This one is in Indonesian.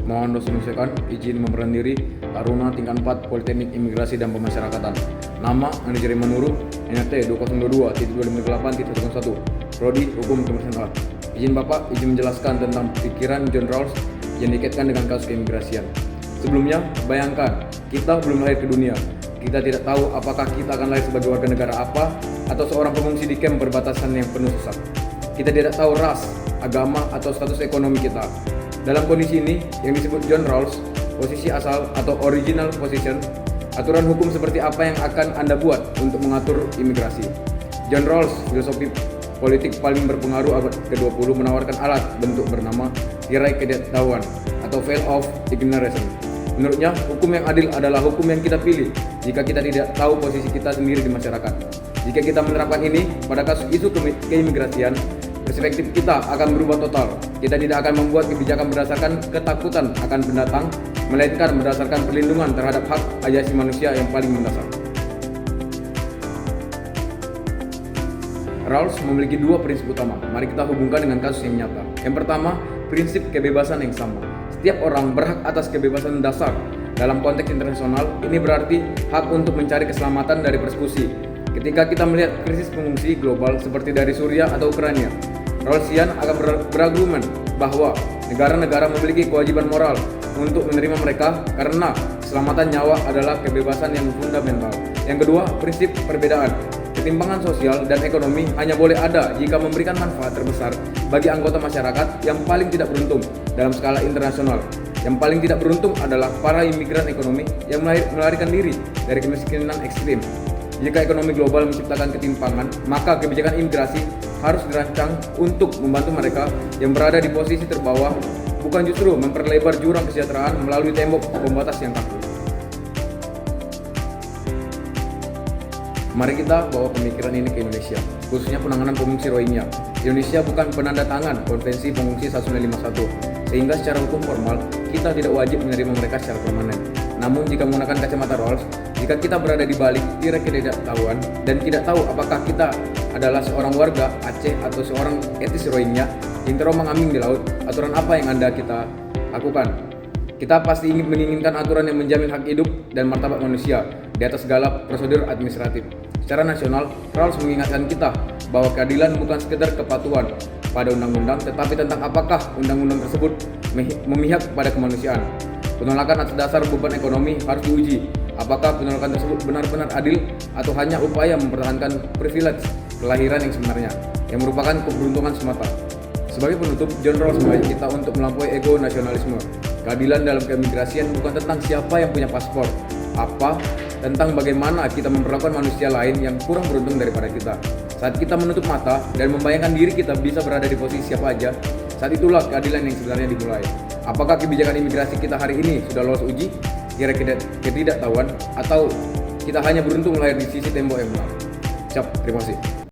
mohon dosen izin memperkenalkan diri Taruna tingkat 4 Politeknik Imigrasi dan Pemasyarakatan. Nama Andi Jerry Manuru, NRT 2022.2558.101, Prodi Hukum Kementerian A. Izin Bapak, izin menjelaskan tentang pikiran John Rawls yang dikaitkan dengan kasus keimigrasian. Sebelumnya, bayangkan, kita belum lahir ke dunia. Kita tidak tahu apakah kita akan lahir sebagai warga negara apa atau seorang pengungsi di kamp perbatasan yang penuh susah. Kita tidak tahu ras, agama, atau status ekonomi kita. Dalam kondisi ini, yang disebut John Rawls, posisi asal atau original position, aturan hukum seperti apa yang akan Anda buat untuk mengatur imigrasi. John Rawls, filosofi politik paling berpengaruh abad ke-20, menawarkan alat bentuk bernama tirai ketidaktahuan atau veil of ignorance. Menurutnya, hukum yang adil adalah hukum yang kita pilih jika kita tidak tahu posisi kita sendiri di masyarakat. Jika kita menerapkan ini pada kasus isu keimigrasian, perspektif kita akan berubah total. Kita tidak akan membuat kebijakan berdasarkan ketakutan akan pendatang, melainkan berdasarkan perlindungan terhadap hak asasi manusia yang paling mendasar. Rawls memiliki dua prinsip utama. Mari kita hubungkan dengan kasus yang nyata. Yang pertama, prinsip kebebasan yang sama. Setiap orang berhak atas kebebasan dasar. Dalam konteks internasional, ini berarti hak untuk mencari keselamatan dari persekusi. Ketika kita melihat krisis pengungsi global seperti dari Suriah atau Ukraina, Rawlsian akan berargumen bahwa negara-negara memiliki kewajiban moral untuk menerima mereka karena keselamatan nyawa adalah kebebasan yang fundamental. Yang kedua, prinsip perbedaan. Ketimpangan sosial dan ekonomi hanya boleh ada jika memberikan manfaat terbesar bagi anggota masyarakat yang paling tidak beruntung dalam skala internasional. Yang paling tidak beruntung adalah para imigran ekonomi yang melarikan diri dari kemiskinan ekstrim. Jika ekonomi global menciptakan ketimpangan, maka kebijakan imigrasi harus dirancang untuk membantu mereka yang berada di posisi terbawah, bukan justru memperlebar jurang kesejahteraan melalui tembok pembatas yang kaku. Mari kita bawa pemikiran ini ke Indonesia, khususnya penanganan pengungsi Rohingya. Indonesia bukan penanda tangan Konvensi Pengungsi 1951, sehingga secara hukum formal kita tidak wajib menerima mereka secara permanen. Namun jika menggunakan kacamata Rawls, jika kita berada di balik tirai ketidaktahuan dan tidak tahu apakah kita adalah seorang warga Aceh atau seorang etnis Rohingya yang terombang-ambing di laut, aturan apa yang kita lakukan? Kita pasti menginginkan aturan yang menjamin hak hidup dan martabat manusia di atas segala prosedur administratif. Secara nasional, Rawls mengingatkan kita bahwa keadilan bukan sekedar kepatuhan pada undang-undang, tetapi tentang apakah undang-undang tersebut memihak pada kemanusiaan. Penolakan atas dasar beban ekonomi harus diuji. Apakah penolakan tersebut benar-benar adil atau hanya upaya mempertahankan privilege kelahiran yang sebenarnya, yang merupakan keberuntungan semata. Sebagai penutup, John Rawls mengajak kita untuk melampaui ego nasionalisme. Keadilan dalam keimigrasian bukan tentang siapa yang punya paspor, tentang bagaimana kita memperlakukan manusia lain yang kurang beruntung daripada kita. Saat kita menutup mata dan membayangkan diri kita bisa berada di posisi siapa aja, saat itulah keadilan yang sebenarnya dimulai. Apakah kebijakan imigrasi kita hari ini sudah lolos uji, kira-kira ketidaktahuan, atau kita hanya beruntung lahir di sisi tembok yang benar? Terima kasih.